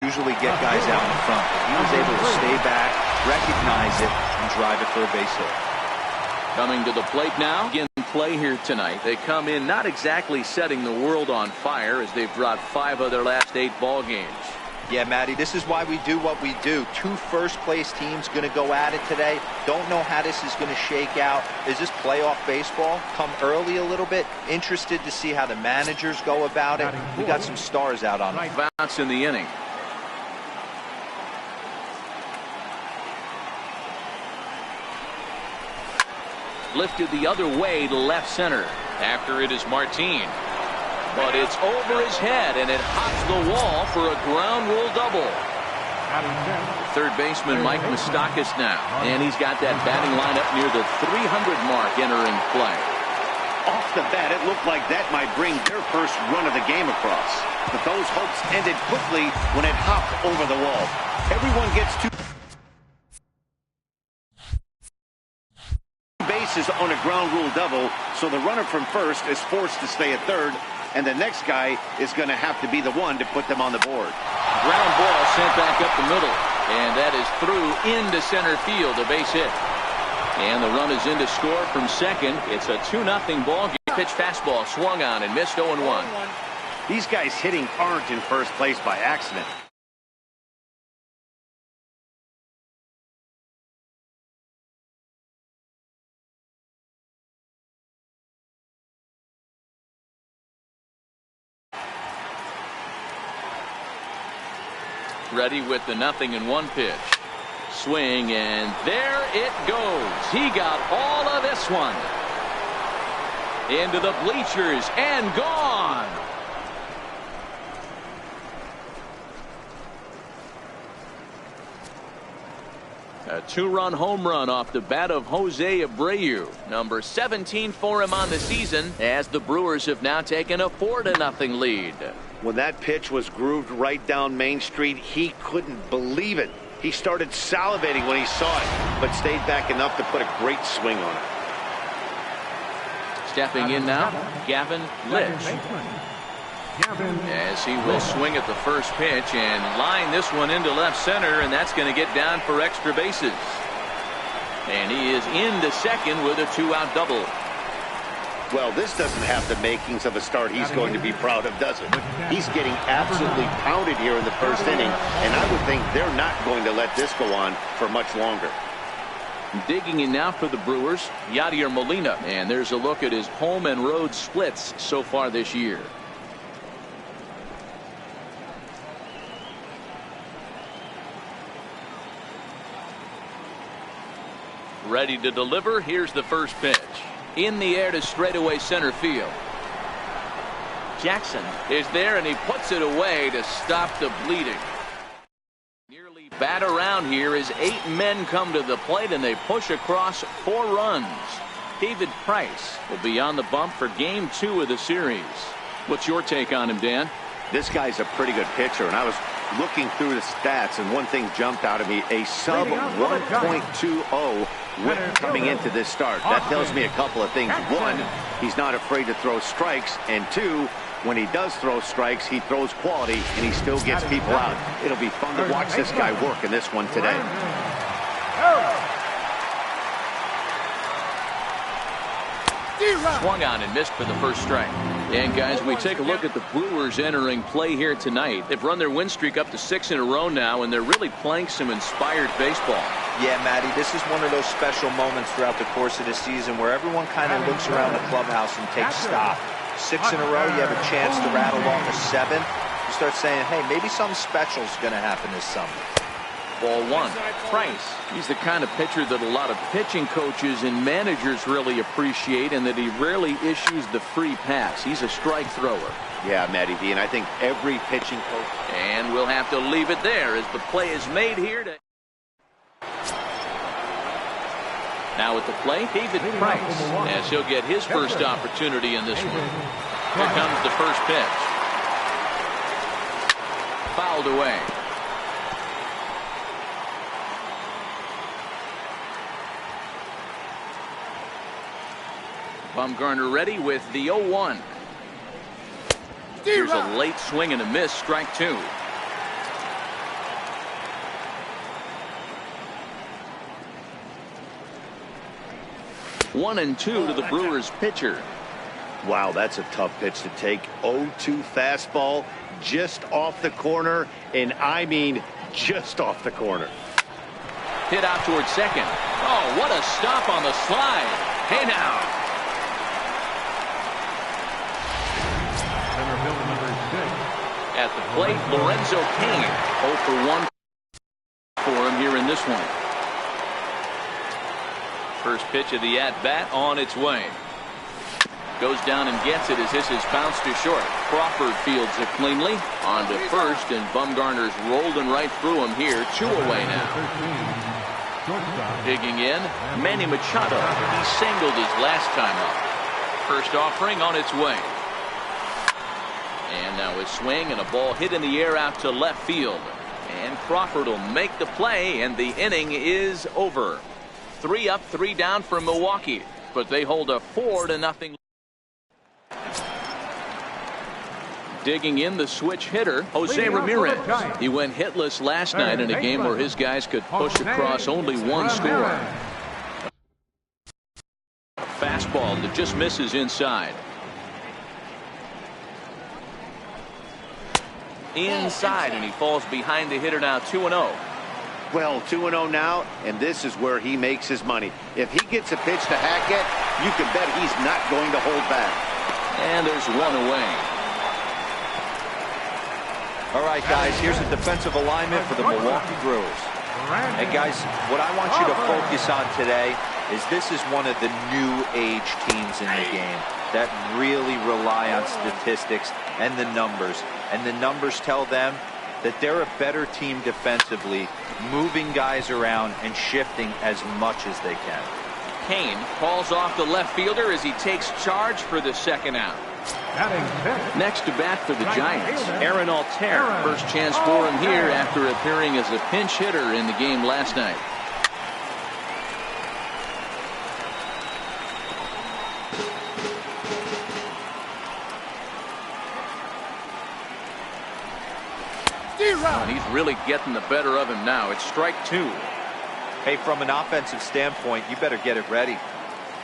usually get guys out in front. He was able to stay back, recognize it, and drive it for a base hit. Coming to the plate now. Again, play here tonight. They come in not exactly setting the world on fire, as they've dropped 5 of their last 8 ball games. Yeah, Matty, this is why we do what we do. 2 first-place teams going to go at it today. Don't know how this is going to shake out. Is this playoff baseball? Come early a little bit. Interested to see how the managers go about it. We got some stars out on it. Bounce in the inning. Lifted the other way to left center. After it is Martin. But it's over his head, and it hops the wall for a ground rule double. Third baseman Mike Moustakas now, and he's got that batting lineup near the 300 mark entering play. Off the bat, it looked like that might bring their first run of the game across. But those hopes ended quickly when it hopped over the wall. Everyone gets 2 bases on a ground rule double, so the runner from first is forced to stay at third, and the next guy is going to have to be the one to put them on the board. Ground ball sent back up the middle, and that is through into center field, a base hit. And the run is in to score from second. It's a 2-0 ball game. Pitch fastball swung on and missed 0-1. These guys hitting aren't in first place by accident. Ready with the 0-1 pitch. Swing, and there it goes. He got all of this one. Into the bleachers and gone. A 2-run home run off the bat of Jose Abreu. Number 17 for him on the season, as the Brewers have now taken a 4-0 lead. When that pitch was grooved right down Main Street, he couldn't believe it. He started salivating when he saw it, but stayed back enough to put a great swing on it. Stepping in now, Gavin Litch. As he will swing at the first pitch and line this one into left center, and that's going to get down for extra bases. And he is into second with a 2-out double. Well, this doesn't have the makings of a start he's going to be proud of, does it? He's getting absolutely pounded here in the first inning, and I would think they're not going to let this go on for much longer. Digging in now for the Brewers, Yadier Molina, and there's a look at his home and road splits so far this year. Ready to deliver. Here's the first pitch. In the air to straightaway center field. Jackson is there, and he puts it away to stop the bleeding. Nearly bat around here as 8 men come to the plate, and they push across 4 runs. David Price will be on the bump for game 2 of the series. What's your take on him, Dan? This guy's a pretty good pitcher, and I was looking through the stats, and one thing jumped out at me: a sub 1.20 whip coming into this start. That tells me a couple of things. 1, he's not afraid to throw strikes, and 2, when he does throw strikes, he throws quality, and he still gets people out. It'll be fun to watch this guy work in this one today. Swung on and missed for the first strike. And guys, we take a look at the Brewers entering play here tonight. They've run their win streak up to 6 in a row now, and they're really playing some inspired baseball. Yeah, Matty, this is one of those special moments throughout the course of the season where everyone kind of looks around the clubhouse and takes stock. 6 in a row, you have a chance to rattle off a 7. You start saying, hey, maybe something special is going to happen this summer. Ball 1. Price. He's the kind of pitcher that a lot of pitching coaches and managers really appreciate, and that he rarely issues the free pass. He's a strike thrower. Yeah, Matty V, and I think every pitching coach. And we'll have to leave it there as the play is made here. Now at the plate, David Price, as he'll get his first opportunity in this one. Here comes the first pitch. Fouled away. Bumgarner ready with the 0-1. Here's a late swing and a miss, strike 2. 1-2 to the Brewers pitcher. Wow, that's a tough pitch to take. 0-2 fastball just off the corner, and I mean just off the corner. Hit out towards second. Oh, what a stop on the slide. Hey now. At the plate, Lorenzo Cain. 0 for 1 for him here in this one. First pitch of the at-bat on its way. Goes down and gets it as this is bounced to short. Crawford fields it cleanly. On to first, and Bumgarner's rolling right through him here. 2 away now. Digging in, Manny Machado. He singled his last time up. First offering on its way. And now a swing and a ball hit in the air out to left field. And Crawford will make the play, and the inning is over. 3 up, 3 down for Milwaukee, but they hold a 4-0. Digging in, the switch hitter, Jose Ramirez. He went hitless last night in a game where his guys could push across only 1 score. Fastball that just misses inside. Inside, and he falls behind the hitter now. 2-0. Well, 2-0 now, and this is where he makes his money. If he gets a pitch to Hackett, you can bet he's not going to hold back. And there's 1 away. All right, guys, here's a defensive alignment for the Milwaukee Brewers. And, guys, what I want you to focus on today is this is one of the new age teams in the game that really rely on statistics and the numbers. And the numbers tell them that they're a better team defensively, moving guys around and shifting as much as they can. Cain calls off the left fielder as he takes charge for the second out. Next to bat for the Giants, Aaron Altair. First chance for him here after appearing as a pinch hitter in the game last night. And he's really getting the better of him now. It's strike 2. Hey, from an offensive standpoint, you better get it ready.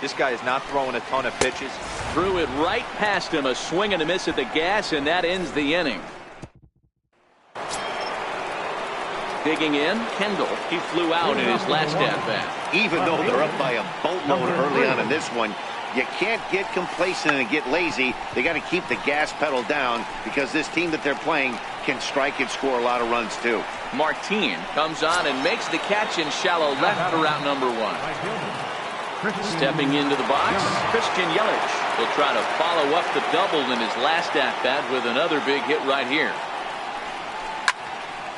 This guy is not throwing a ton of pitches. Threw it right past him. A swing and a miss at the gas, and that ends the inning. Digging in, Kendall. He flew out in his last at-bat. Even though they're up by a boatload early on in this one, you can't get complacent and get lazy. They got to keep the gas pedal down because this team that they're playing can strike and score a lot of runs too. Martin comes on and makes the catch in shallow left for out number 1. Stepping into the box, Christian Yelich will try to follow up the double in his last at-bat with another big hit right here.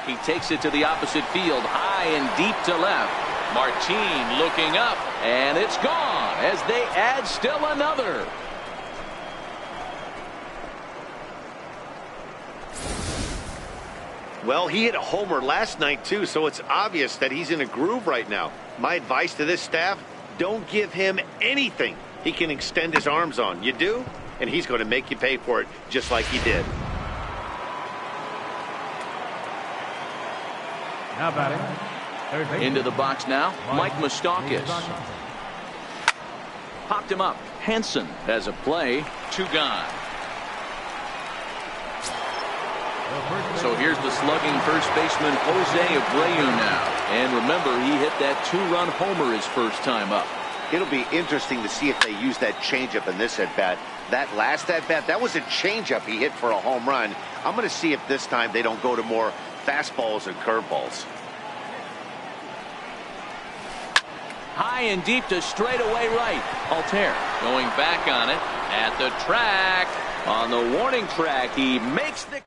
He takes it to the opposite field, high and deep to left. Martin looking up, and it's gone as they add still another. Well, he hit a homer last night too, so it's obvious that he's in a groove right now. My advice to this staff, don't give him anything he can extend his arms on. You do, and he's going to make you pay for it just like he did. Now batting. Into the box now, Mike Moustakas. Popped him up. Hansen has a play. 2 gone. So here's the slugging first baseman Jose Abreu now. And remember, he hit that 2-run homer his first time up. It'll be interesting to see if they use that changeup in this at-bat. That last at-bat, that was a changeup he hit for a home run. I'm going to see if this time they don't go to more fastballs and curveballs. High and deep to straightaway right. Altair going back on it at the track. On the warning track, he makes the...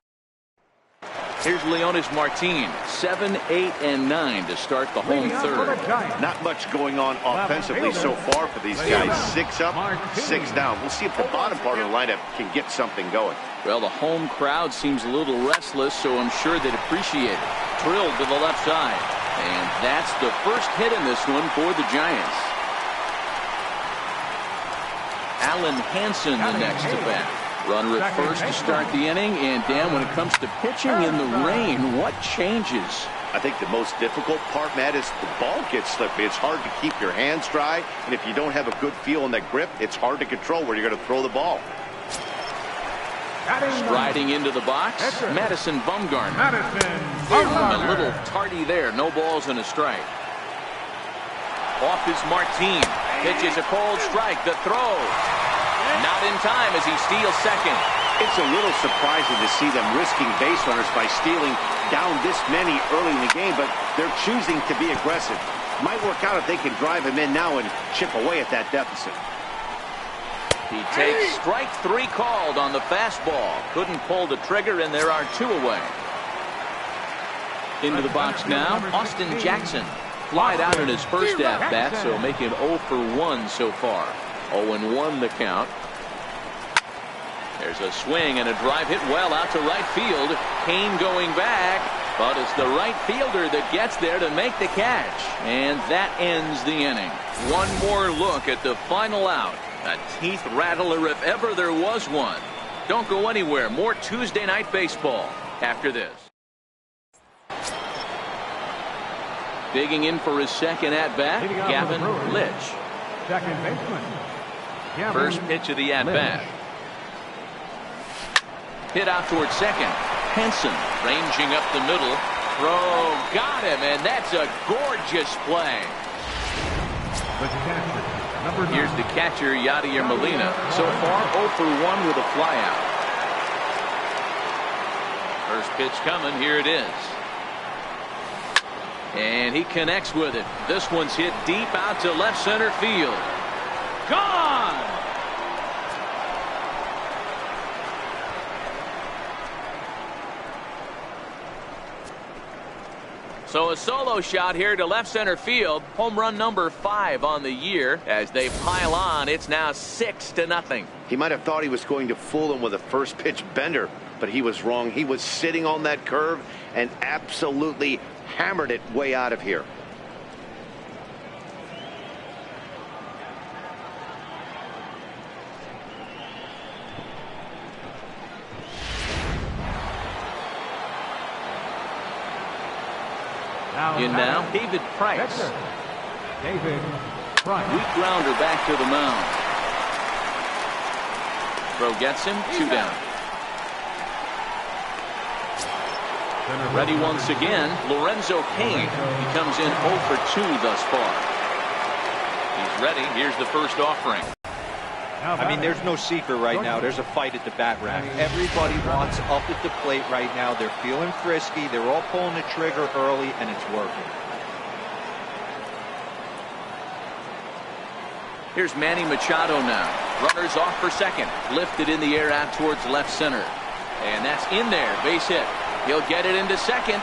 Here's Leonis Martin, 7, 8, and 9 to start the home third. Not much going on offensively so far for these guys. 6 up, 6 down. We'll see if the bottom part of the lineup can get something going. Well, the home crowd seems a little restless, so I'm sure they'd appreciate it. Drilled to the left side. And that's the first hit in this one for the Giants. Alan Hansen the next to bat. Runner at first to start the inning, and Dan, when it comes to pitching in the rain, what changes? I think the most difficult part, Matt, is the ball gets slippery. It's hard to keep your hands dry, and if you don't have a good feel in that grip, it's hard to control where you're going to throw the ball. Striding into the box, Madison Bumgarner. A little tardy there. No balls and a strike. Off is Martin. Pitches a cold strike. The throw. Not in time as he steals second. It's a little surprising to see them risking base runners by stealing down this many early in the game, but they're choosing to be aggressive. Might work out if they can drive him in now and chip away at that deficit. He takes strike 3 called on the fastball. Couldn't pull the trigger, and there are 2 away. Into the box now, Austin Jackson. Flied out in his first at-bat, so make him 0 for 1 so far. 0-1 the count. There's a swing and a drive hit well out to right field. Kane going back, but it's the right fielder that gets there to make the catch. And that ends the inning. One more look at the final out. A teeth rattler if ever there was one. Don't go anywhere. More Tuesday Night Baseball after this. Digging in for his second at-bat, Gavin Litch. Second baseman. First pitch of the at-bat. Hit out towards second. Henson ranging up the middle. Throw, got him, and that's a gorgeous play. Here's the catcher, Yadier Molina. So far, 0 for 1 with a flyout. First pitch coming. Here it is. And he connects with it. This one's hit deep out to left center field. Gone! So a solo shot here to left center field. Home run number 5 on the year. As they pile on, it's now 6-0. He might have thought he was going to fool him with a first pitch bender, but he was wrong. He was sitting on that curve and absolutely hammered it way out of here. In now, David Price. David Price. Weak grounder back to the mound. Throw gets him, 2 down. Ready once again, Lorenzo Cain. He comes in 0 for 2 thus far. He's ready. Here's the first offering. I mean, there's no secret right now. There's a fight at the bat rack. Everybody wants up at the plate right now. They're feeling frisky. They're all pulling the trigger early, and it's working. Here's Manny Machado now. Runners off for second. Lifted in the air out towards left center. And that's in there. Base hit. He'll get it into second.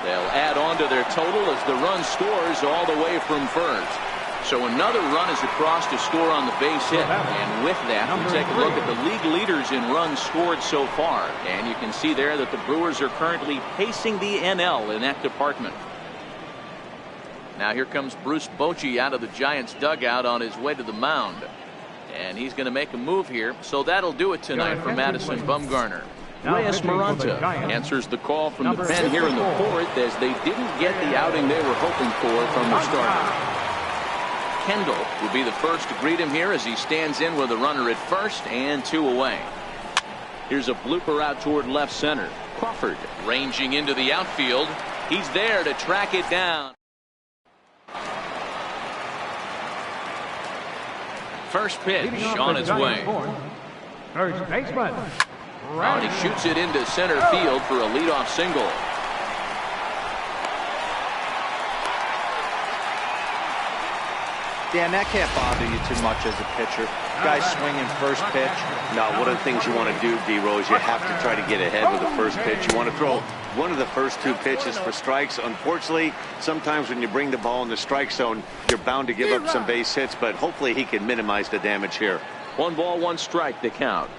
They'll add on to their total as the run scores all the way from first. So another run is across to score on the base hit. And with that, we take a look at the league leaders in runs scored so far. And you can see there that the Brewers are currently pacing the NL in that department. Now here comes Bruce Bochy out of the Giants dugout on his way to the mound. And he's going to make a move here. So that'll do it tonight for Madison Bumgarner. Reyes Maranta answers the call from the pen here in the 4th as they didn't get the outing they were hoping for from the starter. Kendall will be the first to greet him here as he stands in with a runner at first and 2 away. Here's a blooper out toward left center. Crawford ranging into the outfield. He's there to track it down. First pitch on its way. First baseman. And he shoots it into center field for a leadoff single. Dan, that can't bother you too much as a pitcher. Guy swinging first pitch. Now, one of the things you want to do, D-Rose, you have to try to get ahead with the first pitch. You want to throw one of the first 2 pitches for strikes. Unfortunately, sometimes when you bring the ball in the strike zone, you're bound to give up some base hits, but hopefully he can minimize the damage here. 1 ball, 1 strike, the count.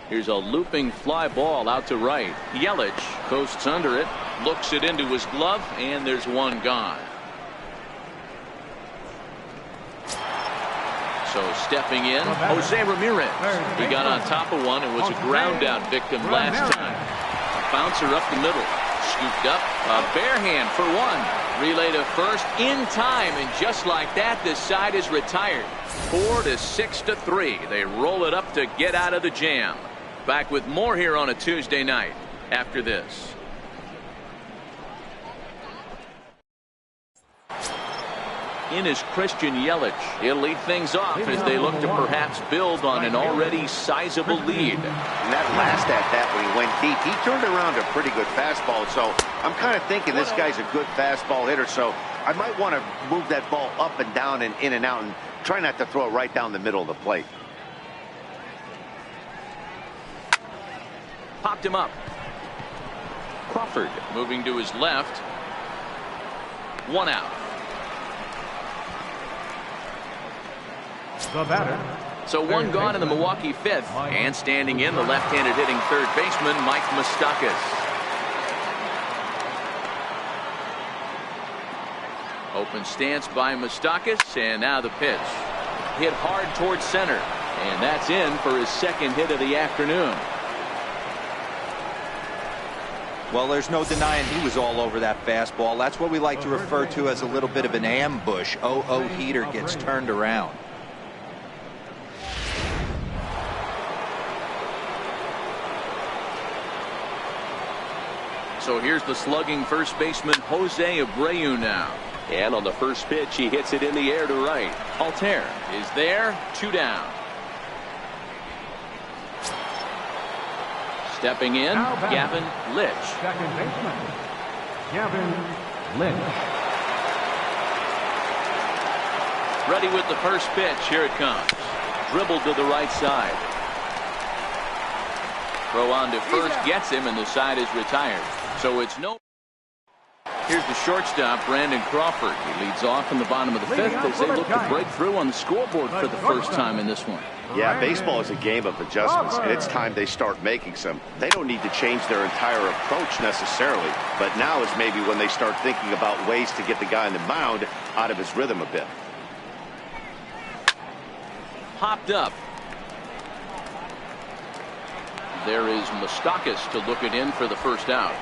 Here's a looping fly ball out to right. Yelich coasts under it, looks it into his glove, and there's 1 gone. So stepping in, Jose Ramirez. He got on top of one and was a ground out victim last time. bouncer up the middle. Scooped up. A bare hand for one. Relay to first in time. And just like that, this side is retired. 4-6-3. They roll it up to get out of the jam. Back with more here on a Tuesday night after this. In is Christian Yelich. He'll lead things off as they look to perhaps build on an already sizable lead. And that last at bat when he went deep, he turned around a pretty good fastball. So I'm kind of thinking this guy's a good fastball hitter. So I might want to move that ball up and down and in and out and try not to throw it right down the middle of the plate. Popped him up. Crawford moving to his left. One out. The batter. So one gone in the Milwaukee fifth. And standing in, the left-handed hitting third baseman, Mike Moustakas. Open stance by Moustakas, and now the pitch. Hit hard towards center. And that's in for his second hit of the afternoon. Well, there's no denying he was all over that fastball. That's what we like to refer to as a little bit of an ambush. 0-0 heater gets turned around. So here's the slugging first baseman Jose Abreu now. And on the first pitch, he hits it in the air to right. Altair is there, 2 down. Stepping in, Gavin Litch. Second baseman, Gavin Litch. Ready with the first pitch. Here it comes. Dribbled to the right side. Throw on to first, gets him, and the side is retired. So it's no. Here's the shortstop, Brandon Crawford. He leads off in the bottom of the fifth as they look to break through on the scoreboard for the first time in this one. Yeah, baseball is a game of adjustments, and it's time they start making some. They don't need to change their entire approach necessarily, but now is maybe when they start thinking about ways to get the guy on the mound out of his rhythm a bit. Popped up. There is Moustakas to look it in for the first out.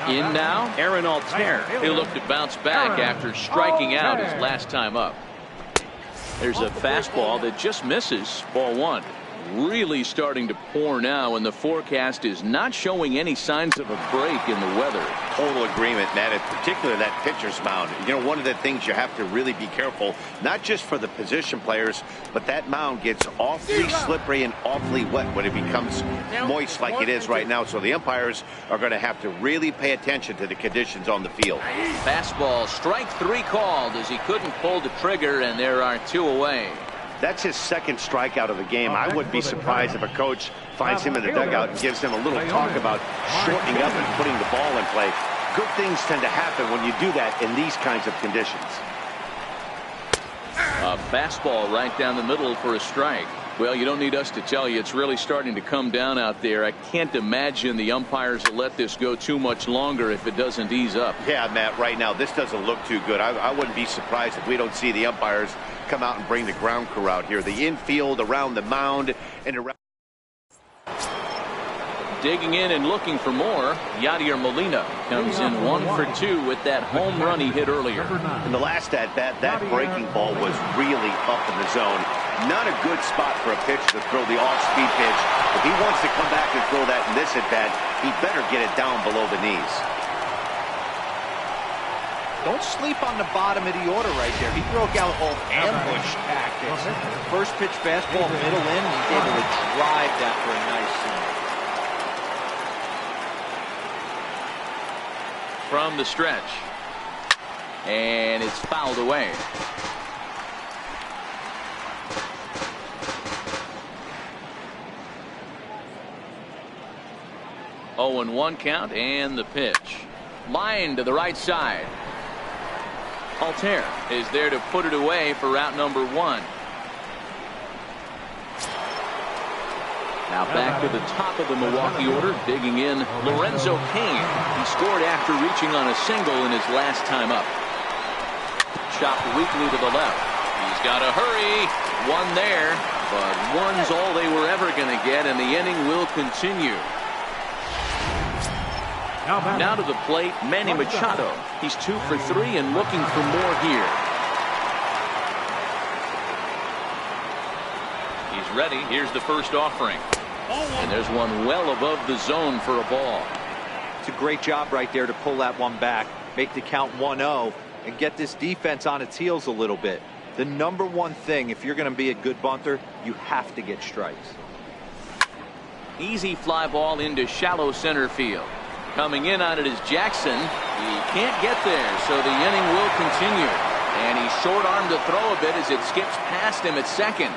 In now, Aaron Altair. He'll look to bounce back after striking out his last time up. There's a fastball that just misses. Ball one. Really starting to pour now, and the forecast is not showing any signs of a break in the weather. Total agreement, Matt, in particular that pitcher's mound. You know, one of the things you have to really be careful, not just for the position players, but that mound gets awfully slippery and awfully wet when it becomes moist like it is right now. So the umpires are going to have to really pay attention to the conditions on the field. Fastball, strike 3 called as he couldn't pull the trigger, and there are 2 away. That's his second strikeout of the game. I wouldn't be surprised if a coach finds him in the dugout and gives him a little talk about shortening up and putting the ball in play. Good things tend to happen when you do that in these kinds of conditions. A fastball right down the middle for a strike. Well, you don't need us to tell you, it's really starting to come down out there. I can't imagine the umpires will let this go too much longer if it doesn't ease up. Yeah, Matt, right now this doesn't look too good. I wouldn't be surprised if we don't see the umpires come out and bring the ground crew out here. The infield, around the mound, and around. Digging in and looking for more, Yadier Molina comes in 1 for 2 with that home run he hit earlier. In the last at bat, that breaking ball was really up in the zone. Not a good spot for a pitcher to throw the off-speed pitch. If he wants to come back and throw that in this at bat, he better get it down below the knees. Don't sleep on the bottom of the order right there. He broke out all ambush tactics. First pitch fastball, middle in, and he's able to drive that for a nice swing. From the stretch. And it's fouled away. Oh, and 1 count, and the pitch. Line to the right side. Altair is there to put it away for route number 1. Now back to the top of the Milwaukee order, digging in Lorenzo Cain. He scored after reaching on a single in his last time up. Chopped weakly to the left. He's got to hurry. 1 there, but 1's all they were ever going to get, and the inning will continue. Now to the plate, Manny Machado. He's 2 for 3 and looking for more here. He's ready. Here's the first offering. And there's one well above the zone for a ball. It's a great job right there to pull that one back, make the count 1-0, and get this defense on its heels a little bit. The number one thing, if you're going to be a good bunter, you have to get strikes. Easy fly ball into shallow center field. Coming in on it is Jackson. He can't get there, so the inning will continue. And he's short-armed to throw a bit as it skips past him at second.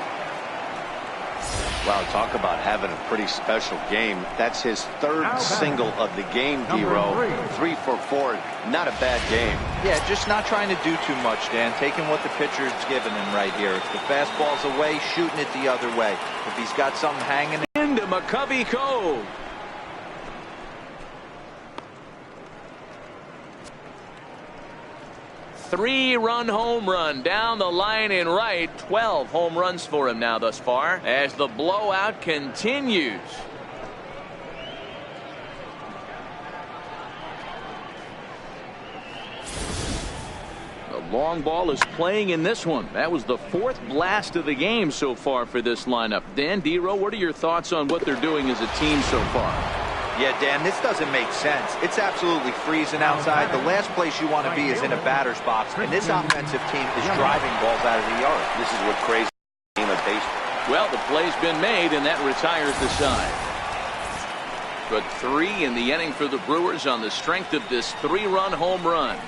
Wow, talk about having a pretty special game. That's his third single of the game, D-Row. 3 for 4. Not a bad game. Yeah, just not trying to do too much, Dan. Taking what the pitcher's giving him right here. If the fastball's away, shooting it the other way. If he's got something hanging into McCovey Cove. Three-run home run down the line in right. 12 home runs for him now thus far as the blowout continues. The long ball is playing in this one. That was the 4th blast of the game so far for this lineup. Dan, D-Row, what are your thoughts on what they're doing as a team so far? Yeah, Dan, this doesn't make sense. It's absolutely freezing outside. The last place you want to be is in a batter's box, and this offensive team is driving balls out of the yard. This is what crazy game of baseball. Well, the play's been made, and that retires the side. But 3 in the inning for the Brewers on the strength of this 3-run home run.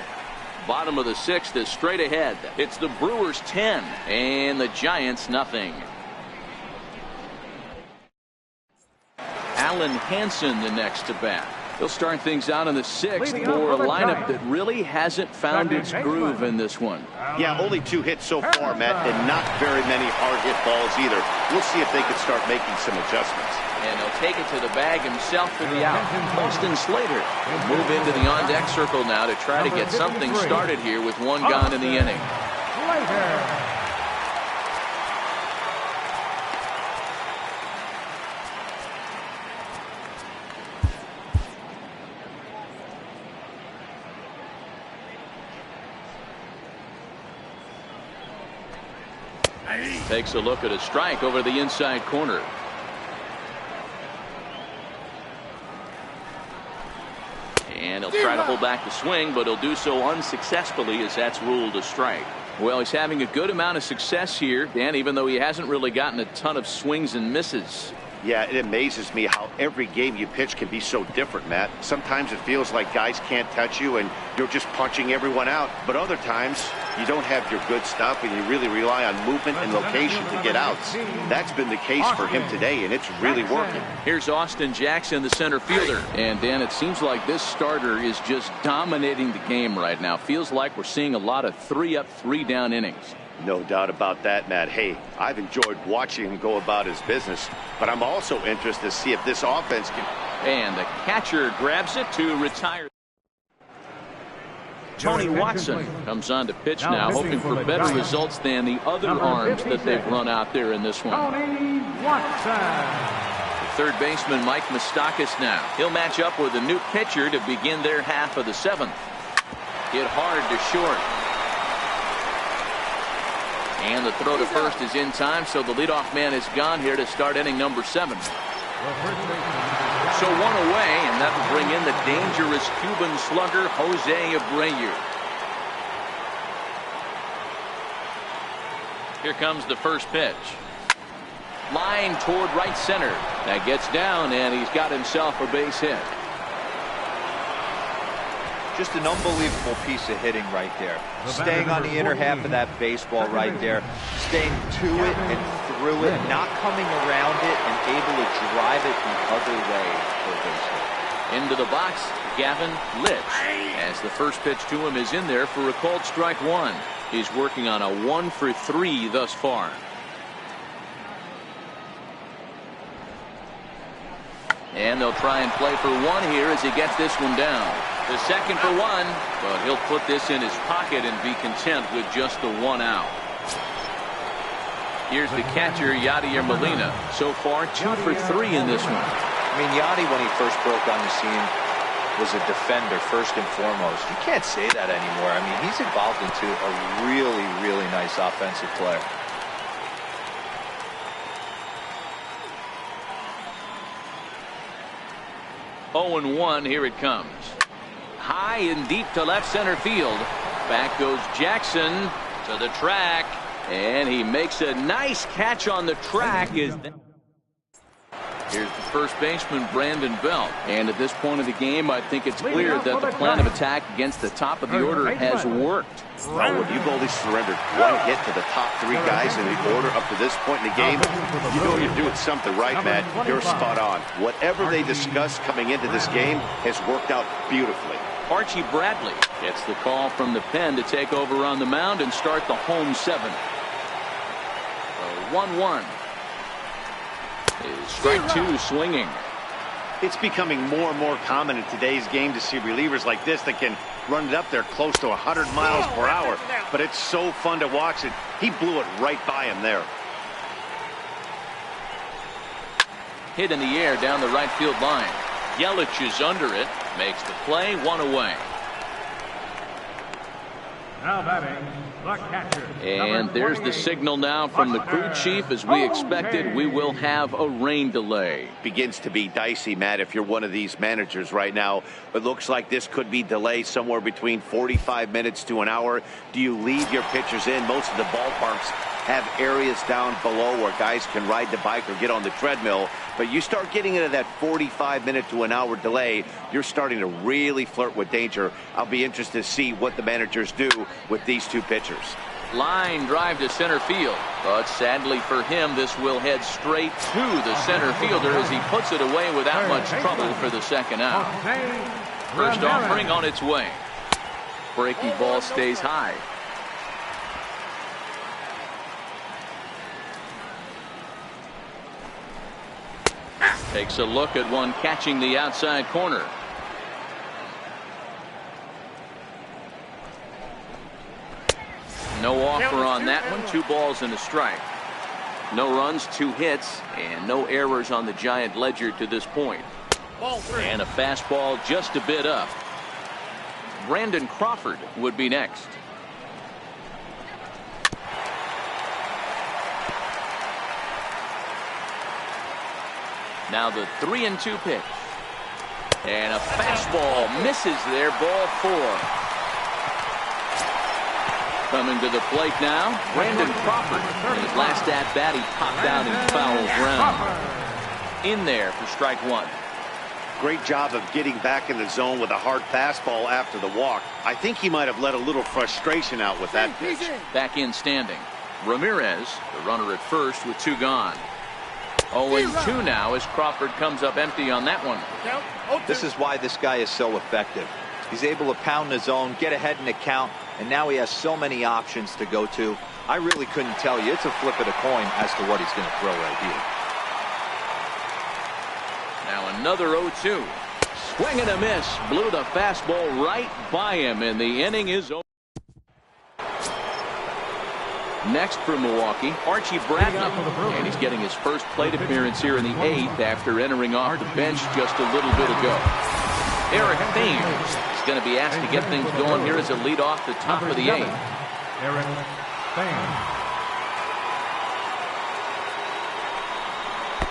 Bottom of the 6th is straight ahead. It's the Brewers 10 and the Giants nothing. Alan Hansen the next to bat. He'll start things out in the 6th for a lineup that really hasn't found its groove in this one. Yeah, only 2 hits so far, Matt, and not very many hard hit balls either. We'll see if they can start making some adjustments. And he'll take it to the bag himself for the out. Austin Slater will move into the on-deck circle now to try to get something started here with 1 gone in the inning. Takes a look at a strike over the inside corner. And he'll try to hold back the swing, but he'll do so unsuccessfully as that's ruled a strike. Well, he's having a good amount of success here, Dan, even though he hasn't really gotten a ton of swings and misses. Yeah, it amazes me how every game you pitch can be so different, Matt. Sometimes it feels like guys can't touch you and you're just punching everyone out. But other times you don't have your good stuff and you really rely on movement and location to get outs. That's been the case for him today, and it's really working. Here's Austin Jackson, the center fielder. And Dan, it seems like this starter is just dominating the game right now. Feels like we're seeing a lot of 3-up, 3-down innings. No doubt about that, Matt. Hey, I've enjoyed watching him go about his business, but I'm also interested to see if this offense can. And the catcher grabs it to retire. Tony Watson comes on to pitch now, hoping for better results than the other arms that they've run out there in this one. Tony Watson. The third baseman Mike Moustakas now. He'll match up with a new pitcher to begin their half of the 7th. Hit hard to short. And the throw to first is in time, so the leadoff man is gone here to start inning number 7. So 1 away, and that will bring in the dangerous Cuban slugger Jose Abreu. Here comes the first pitch. Line toward right center. That gets down, and he's got himself a base hit. Just an unbelievable piece of hitting right there. Staying on the inner half of that baseball right there. Staying to it and through it. Not coming around it and able to drive it the other way for a base hit. Into the box, Gavin Litch. As the first pitch to him is in there for a called strike 1. He's working on a 1 for 3 thus far. And they'll try and play for 1 here as he gets this one down. The second for 1, but he'll put this in his pocket and be content with just the 1 out. Here's the catcher, Yadier Molina. So far, 2 for 3 in this one. I mean, Yadi, when he first broke on the scene, was a defender first and foremost. You can't say that anymore. I mean, he's evolved into a really, really nice offensive player. Oh, and 1, here it comes. High and deep to left center field. Back goes Jackson to the track, and he makes a nice catch on the track. Here's the first baseman, Brandon Belt. And at this point of the game, I think it's clear that the plan of attack against the top of the order has worked. Well, when you've only surrendered one hit to the top 3 guys in the order up to this point in the game, you know you're doing something right, Matt. You're spot on. Whatever they discussed coming into this game has worked out beautifully. Archie Bradley gets the call from the pen to take over on the mound and start the home 7. 1-1. Is strike 2 swinging. It's becoming more and more common in today's game to see relievers like this that can run it up there close to 100 miles per hour. But it's so fun to watch it. He blew it right by him there. Hit in the air down the right field line. Yelich is under it. Makes the play, 1 away. Now batting, the catcher. And there's the signal now from the crew chief. As we expected, we will have a rain delay. Begins to be dicey, Matt, if you're one of these managers right now. It looks like this could be delayed somewhere between 45 minutes to an hour. Do you leave your pitchers in? Most of the ballparks have areas down below where guys can ride the bike or get on the treadmill. But you start getting into that 45-minute to an hour delay, you're starting to really flirt with danger. I'll be interested to see what the managers do with these 2 pitchers. Line drive to center field, but sadly for him, this will head straight to the center fielder as he puts it away without much trouble for the second out. First offering on its way. Breaking ball stays high. Takes a look at one catching the outside corner. No offer on that one. 2 balls and a strike. No runs, 2 hits, and no errors on the Giant ledger to this point. And a fastball just a bit up. Brandon Crawford would be next. Now the 3-2 pitch. And a fastball misses there, ball 4. Coming to the plate now, Brandon Crawford. In his last at-bat, he popped out in foul ground. In there for strike 1. Great job of getting back in the zone with a hard fastball after the walk. I think he might have let a little frustration out with that pitch. Back in standing. Ramirez, the runner at first with 2 gone. 0-2 now as Crawford comes up empty on that one. This is why this guy is so effective. He's able to pound the zone, get ahead in the count, and now he has so many options to go to. I really couldn't tell you. It's a flip of the coin as to what he's going to throw right here. Now another 0-2. Swing and a miss. Blew the fastball right by him, and the inning is over. Next for Milwaukee, Archie Bradley, and he's getting his first plate appearance here in the 8th after entering off the bench just a little bit ago. Eric Thames is going to be asked to get things going here as a lead off the top of the 8th. Eric Thames.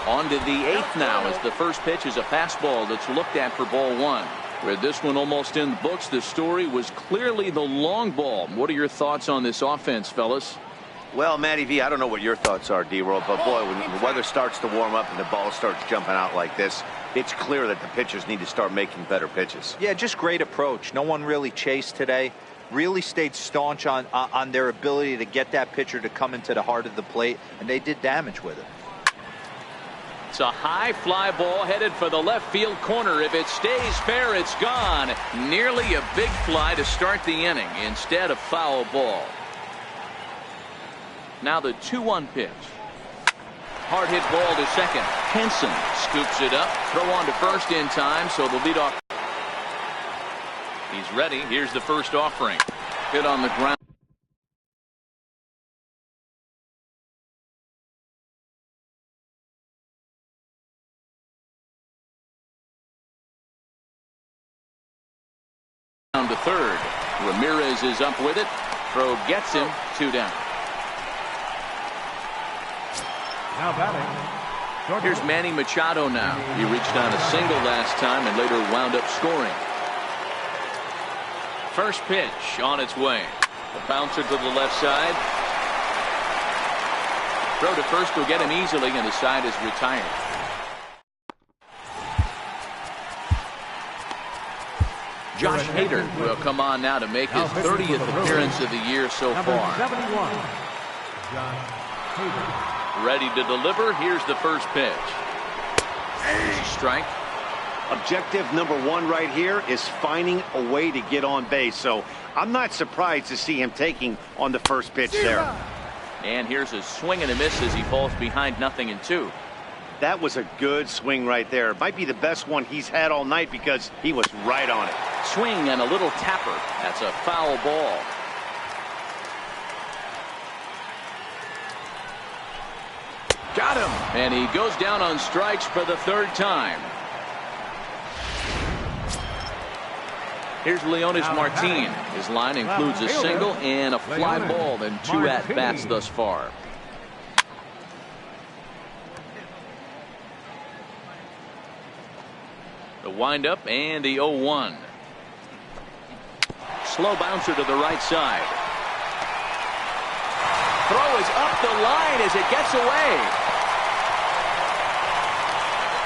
On to the 8th now as the first pitch is a fastball that's looked at for ball 1. With this one almost in the books, the story was clearly the long ball. What are your thoughts on this offense, fellas? Well, Matty V, I don't know what your thoughts are, D-Roll, but boy, when the weather starts to warm up and the ball starts jumping out like this, it's clear that the pitchers need to start making better pitches. Yeah, just great approach. No one really chased today. Really stayed staunch on their ability to get that pitcher to come into the heart of the plate, and they did damage with it. It's a high fly ball headed for the left field corner. If it stays fair, it's gone. Nearly a big fly to start the inning. Instead, a foul ball. Now the 2-1 pitch. Hard hit ball to second. Henson scoops it up. Throw on to first in time, so the leadoff. He's ready. Here's the first offering. Hit on the ground. down to third. Ramirez is up with it. Throw gets him. 2 down. Now batting. Here's Manny Machado now. He reached on a single last time and later wound up scoring. First pitch on its way. The bouncer to the left side. Throw to first will get him easily, and the side is retired. Josh Hader will come on now to make his 30th appearance of the year so far. 71. Josh Hader. Ready to deliver. Here's the first pitch. Strike. Objective number 1 right here is finding a way to get on base. So I'm not surprised to see him taking on the first pitch there. And here's a swing and a miss as he falls behind 0-2. That was a good swing right there. It might be the best one he's had all night because he was right on it. Swing and a little tapper. That's a foul ball. Got him. And he goes down on strikes for the 3rd time. Here's Leonis Martin. His line includes a single and a fly ball and 2 at-bats thus far. The windup and the 0-1. Slow bouncer to the right side. Throw is up the line as it gets away.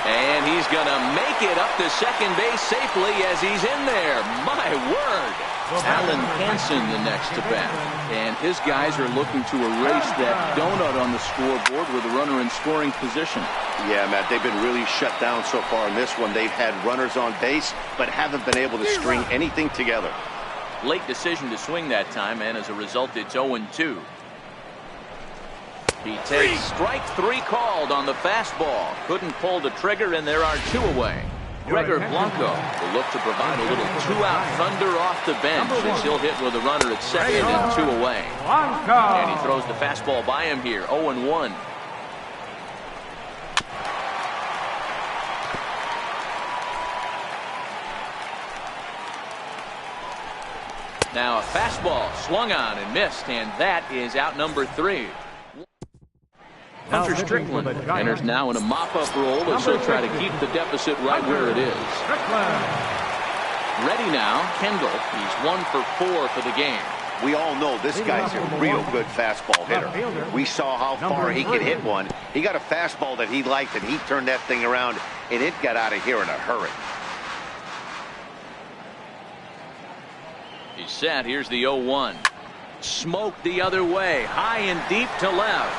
And he's going to make it up to second base safely as he's in there. My word. Alan Hansen the next to bat. And his guys are looking to erase that donut on the scoreboard with a runner in scoring position. Yeah, Matt, they've been really shut down so far in this one. They've had runners on base, but haven't been able to string anything together. Late decision to swing that time, and as a result, it's 0-2. He takes strike 3 called on the fastball. Couldn't pull the trigger, and there are 2 away. Gregor Blanco will look to provide a little 2-out thunder off the bench as he'll hit with a runner at second and 2 away. And he throws the fastball by him here. 0-1. Now a fastball swung on and missed, and that is out number 3. Hunter Strickland enters now in a mop-up role as he'll try to keep the deficit right where it is. Ready now, Kendall. He's 1 for 4 for the game. We all know this guy's a real good fastball hitter. We saw how far he could hit one. He got a fastball that he liked, and he turned that thing around, and it got out of here in a hurry. He's set. Here's the 0-1. Smoked the other way. High and deep to left.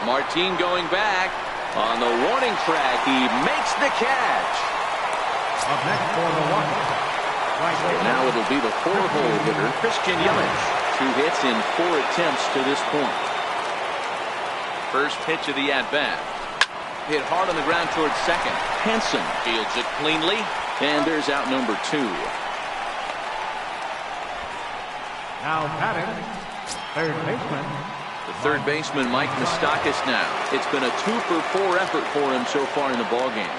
Martin going back. On the warning track, he makes the catch. Up next for the one. Now it'll be the 4-hole hitter, Christian Yelich. 2 hits in 4 attempts to this point. First pitch of the at-bat. Hit hard on the ground towards second. Henson fields it cleanly. And there's out number 2. Now batting, third baseman. The third baseman, Mike Moustakas now. It's been a 2 for 4 effort for him so far in the ballgame.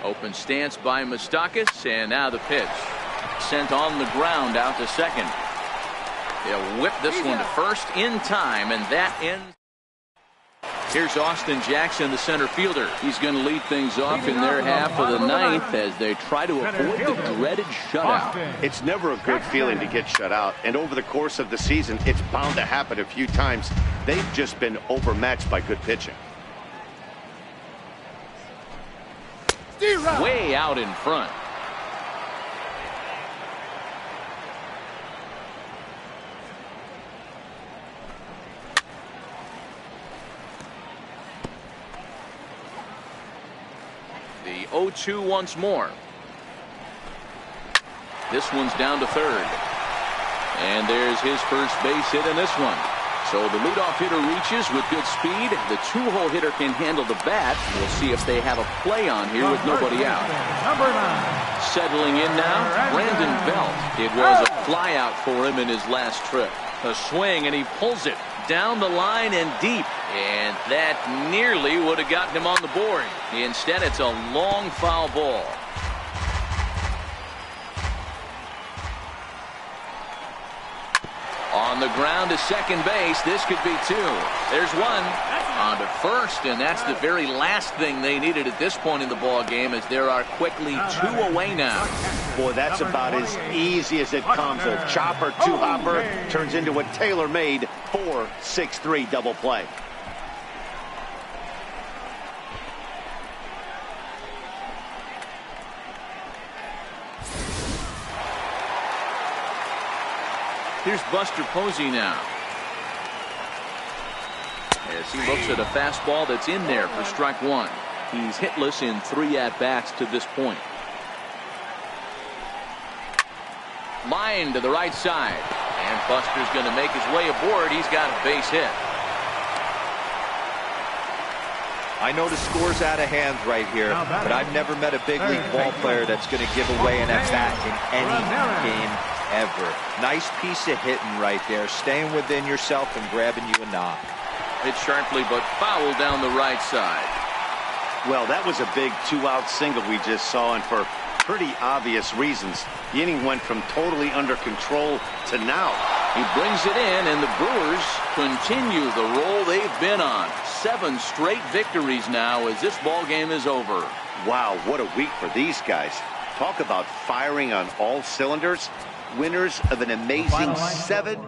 Open stance by Moustakas, and now the pitch. Sent on the ground out to second. They'll whip this one to first in time, and that ends. Here's Austin Jackson, the center fielder. He's going to lead things off in their half of the 9th as they try to avoid the dreaded shutout. It's never a good feeling to get shut out, and over the course of the season, it's bound to happen a few times. They've just been overmatched by good pitching. Way out in front. The 0-2 once more. This one's down to third. And there's his first base hit in this one. So the leadoff hitter reaches with good speed. The 2-hole hitter can handle the bat. We'll see if they have a play on here with nobody out. Number 9. Settling in now, Brandon Belt. It was a fly out for him in his last trip. A swing, and he pulls it down the line and deep. And that nearly would have gotten him on the board. Instead, it's a long foul ball. On the ground to second base. This could be two. There's one. On to first, and that's the very last thing they needed at this point in the ball game, as there are quickly two away now. Boy, that's about as easy as it comes. A chopper, two-hopper turns into a tailor-made 4-6-3 double play. Here's Buster Posey now, as he looks at a fastball that's in there for strike one. He's hitless in 3 at-bats to this point. Line to the right side, and Buster's going to make his way aboard. He's got a base hit. I know the score's out of hand right here, but I've never met a big league ball player that's going to give away an at-bat in any game ever. Nice piece of hitting right there, staying within yourself and grabbing you a knock. Hit sharply but foul down the right side. Well, that was a big 2-out single we just saw, and for pretty obvious reasons. The inning went from totally under control to now. He brings it in, and the Brewers continue the roll they've been on. 7 straight victories now as this ball game is over. Wow, what a week for these guys. Talk about firing on all cylinders. Winners of an amazing 7